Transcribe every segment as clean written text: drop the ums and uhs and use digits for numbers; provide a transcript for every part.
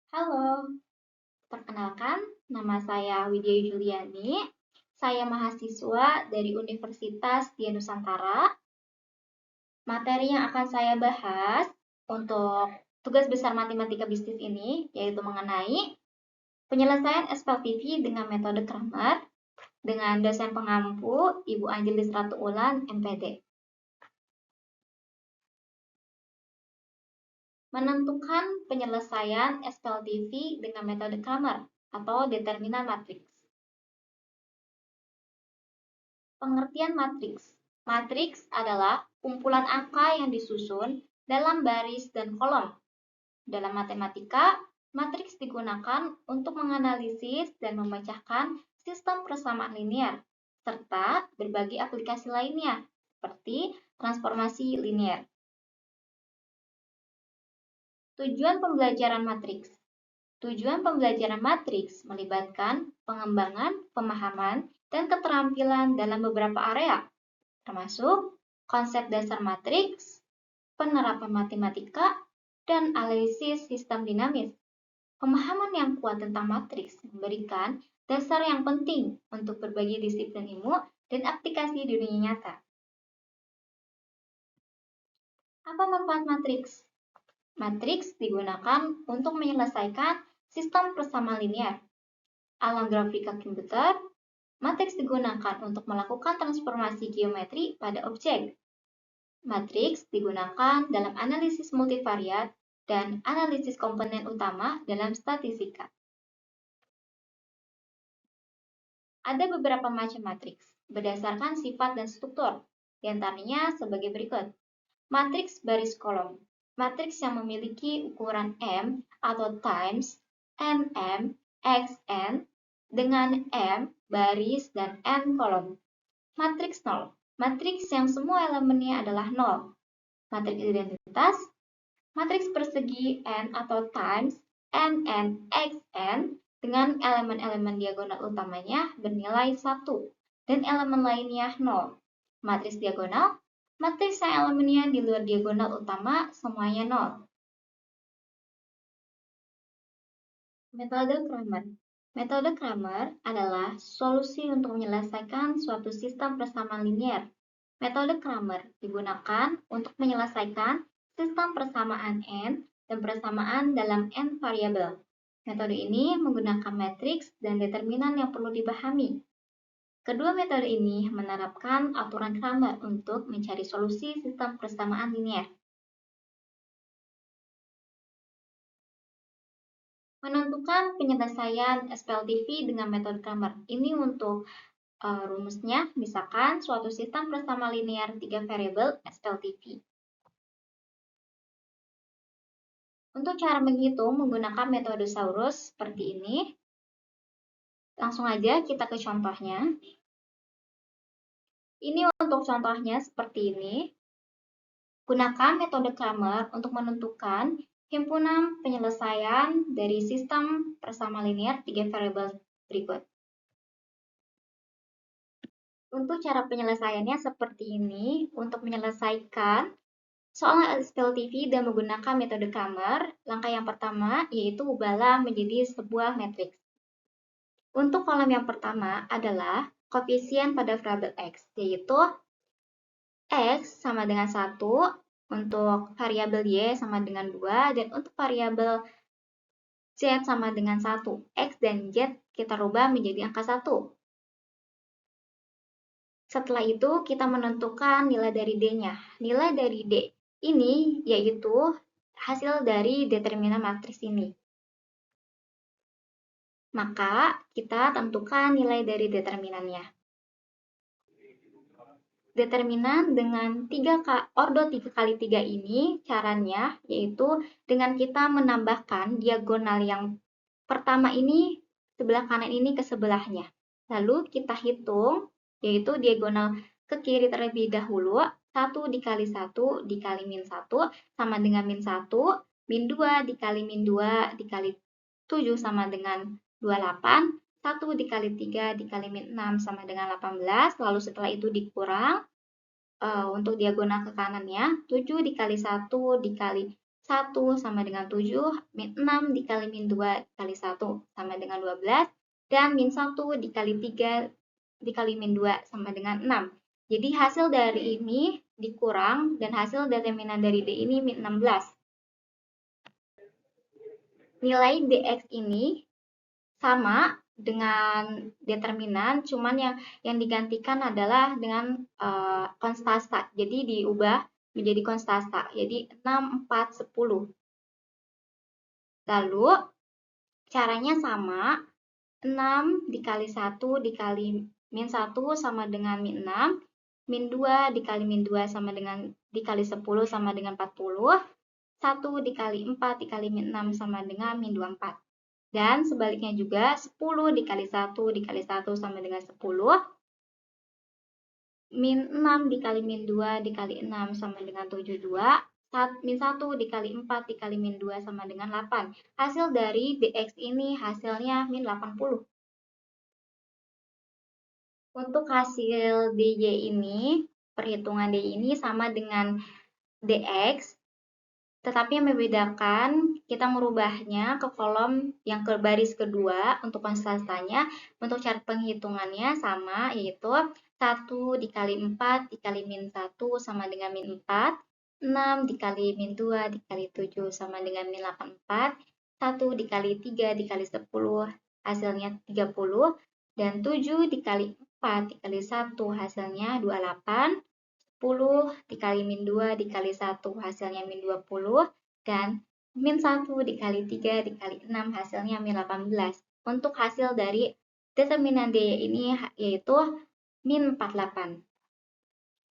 Halo, perkenalkan nama saya Widya Juliani. Saya mahasiswa dari Universitas Dian Nusantara. Materi yang akan saya bahas untuk tugas besar matematika bisnis ini yaitu mengenai penyelesaian SPLTV dengan metode Kramer dengan dosen pengampu Ibu Angelis Ratu Ulan, MPD. Menentukan penyelesaian SPLTV dengan metode Kramer atau determinan matriks. Pengertian matriks. Matriks adalah kumpulan angka yang disusun dalam baris dan kolom. Dalam matematika, matriks digunakan untuk menganalisis dan memecahkan sistem persamaan linear, serta berbagai aplikasi lainnya, seperti transformasi linear. Tujuan pembelajaran matriks. Tujuan pembelajaran matriks melibatkan pengembangan, pemahaman, dan keterampilan dalam beberapa area, termasuk konsep dasar matriks, penerapan matematika, dan analisis sistem dinamis. Pemahaman yang kuat tentang matriks memberikan dasar yang penting untuk berbagai disiplin ilmu dan aplikasi di dunia nyata. Apa manfaat matriks? Matriks digunakan untuk menyelesaikan sistem persamaan linear. Alam grafika komputer, matriks digunakan untuk melakukan transformasi geometri pada objek. Matriks digunakan dalam analisis multivariat dan analisis komponen utama dalam statistika. Ada beberapa macam matriks berdasarkan sifat dan struktur, di antaranya sebagai berikut. Matriks baris kolom. Matriks yang memiliki ukuran M atau times NM XN dengan M baris dan N kolom. Matriks nol. Matriks yang semua elemennya adalah nol. Matriks identitas. Matriks persegi N atau times NN XN dengan elemen-elemen diagonal utamanya bernilai 1 dan elemen lainnya 0. Matriks diagonal. Matriks yang elemennya di luar diagonal utama semuanya 0. Metode Kramer. Metode Kramer adalah solusi untuk menyelesaikan suatu sistem persamaan linear. Metode Kramer digunakan untuk menyelesaikan sistem persamaan N dan persamaan dalam N variabel. Metode ini menggunakan matriks dan determinan yang perlu dipahami. Kedua metode ini menerapkan aturan Kramer untuk mencari solusi sistem persamaan linear. Menentukan penyelesaian SPLTV dengan metode Kramer. Ini untuk rumusnya, misalkan suatu sistem persamaan linear 3 variabel SPLTV. Untuk cara menghitung menggunakan metode Saurus seperti ini. Langsung aja kita ke contohnya. Ini untuk contohnya seperti ini. Gunakan metode Kramer untuk menentukan himpunan penyelesaian dari sistem persamaan linear 3 variabel berikut. Untuk cara penyelesaiannya seperti ini. Untuk menyelesaikan soal SPLTV dan menggunakan metode Kramer, langkah yang pertama yaitu ubahlah menjadi sebuah matriks. Untuk kolom yang pertama adalah koefisien pada variabel X, yaitu X sama dengan 1, untuk variabel Y sama dengan 2, dan untuk variabel Z sama dengan 1. X dan Z kita rubah menjadi angka 1. Setelah itu, kita menentukan nilai dari D-nya. Nilai dari D ini yaitu hasil dari determinan matriks ini. Maka, kita tentukan nilai dari determinannya. Determinan dengan ordo 3 kali 3 ini caranya yaitu dengan kita menambahkan diagonal yang pertama ini sebelah kanan ini ke sebelahnya. Lalu kita hitung yaitu diagonal ke kiri terlebih dahulu. 1 dikali 1 dikali min 1 sama dengan min 1. Min 2 dikali min 2 dikali 7 sama dengan 28. 1 dikali 3 dikali min 6 sama dengan 18. Lalu setelah itu dikurang. Untuk diagonal ke kanannya, 7 dikali 1 dikali 1 sama dengan 7, min 6 dikali min 2 dikali 1 sama dengan 12, dan min 1 dikali 3 dikali min 2 sama dengan 6. Jadi hasil dari ini dikurang dan hasil determinan dari D ini min 16. Nilai dx ini sama dengan determinan, cuman yang digantikan adalah dengan konstanta. Jadi diubah menjadi konstanta. Jadi 6, 4, 10. Lalu caranya sama, 6 dikali 1 dikali min 1 sama dengan min 6, min 2 dikali min 2 sama dengan dikali 10 sama dengan 40, 1 dikali 4 dikali min 6 sama dengan min 24. Dan sebaliknya juga 10 dikali 1 dikali 1 sama dengan 10, min 6 dikali min 2 dikali 6 sama dengan 72, min 1 dikali 4 dikali min 2 sama dengan 8. Hasil dari dx ini hasilnya min 80. Untuk hasil dy ini, perhitungan dy ini sama dengan dx, tetapi yang membedakan kita merubahnya ke kolom yang ke baris kedua untuk konstantanya. Untuk cara penghitungannya sama, yaitu 1 dikali 4 dikali min 1 sama dengan min 4, 6 dikali min 2 dikali 7 sama dengan min 84, 1 dikali 3 dikali 10 hasilnya 30, dan 7 dikali 4 dikali 1 hasilnya 28, 10 dikali min 2 dikali 1 hasilnya min 20, dan min 1 dikali 3 dikali 6 hasilnya min 18. Untuk hasil dari determinan dy ini yaitu min 48.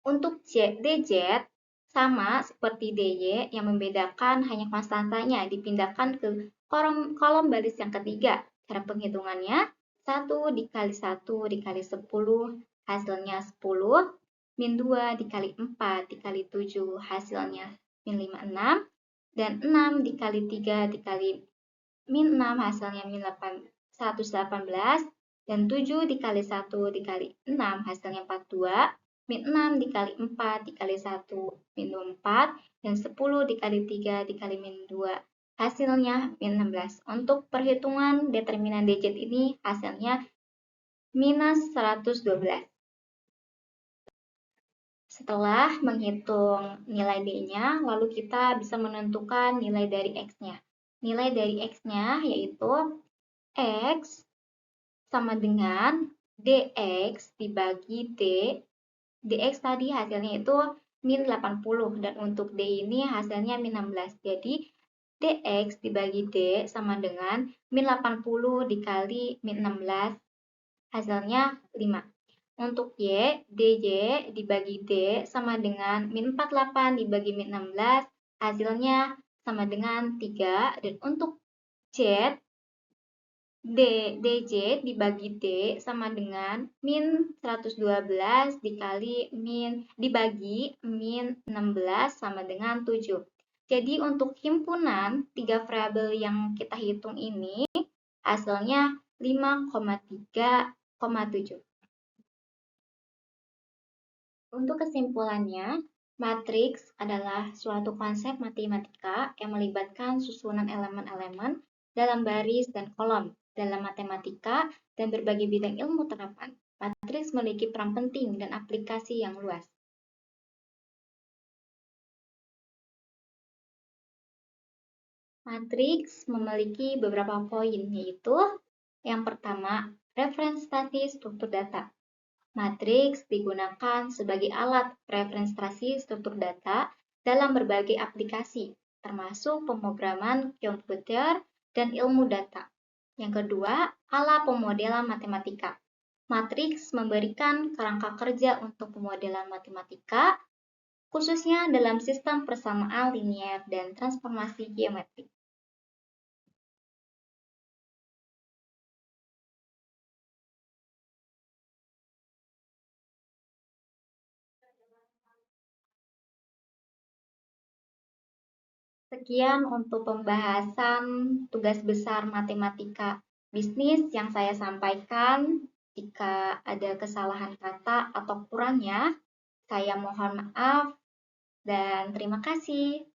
Untuk dz sama seperti dy, yang membedakan hanya konstantanya dipindahkan ke kolom baris yang ketiga. Cara penghitungannya 1 dikali 1 dikali 10 hasilnya 10, min 2 dikali 4 dikali 7 hasilnya min 56, dan 6 dikali 3 dikali min 6 hasilnya min 118, dan 7 dikali 1 dikali 6 hasilnya 42, min 6 dikali 4 dikali 1 min 24, dan 10 dikali 3 dikali min 2 hasilnya min 16. Untuk perhitungan determinan dz ini hasilnya minus 112. Setelah menghitung nilai D-nya, lalu kita bisa menentukan nilai dari X-nya. Nilai dari X-nya yaitu X sama dengan DX dibagi D. DX tadi hasilnya itu min 80, dan untuk D ini hasilnya min 16. Jadi DX dibagi D sama dengan min 80 dikali min 16, hasilnya 5. Untuk Y, DJ dibagi D sama dengan min 48 dibagi min 16, hasilnya sama dengan 3. Dan untuk Z, DJ dibagi D sama dengan min 112 dibagi min 16 sama dengan 7. Jadi untuk himpunan 3 variabel yang kita hitung ini, hasilnya 5,3,7. Untuk kesimpulannya, matriks adalah suatu konsep matematika yang melibatkan susunan elemen-elemen dalam baris dan kolom dalam matematika dan berbagai bidang ilmu terapan. Matriks memiliki peran penting dan aplikasi yang luas. Matriks memiliki beberapa poin, yaitu yang pertama, representasi struktur data. Matriks digunakan sebagai alat representasi struktur data dalam berbagai aplikasi, termasuk pemrograman komputer dan ilmu data. Yang kedua, alat pemodelan matematika. Matriks memberikan kerangka kerja untuk pemodelan matematika, khususnya dalam sistem persamaan linier dan transformasi geometrik. Sekian untuk pembahasan tugas besar matematika bisnis yang saya sampaikan. Jika ada kesalahan kata atau kurangnya, saya mohon maaf dan terima kasih.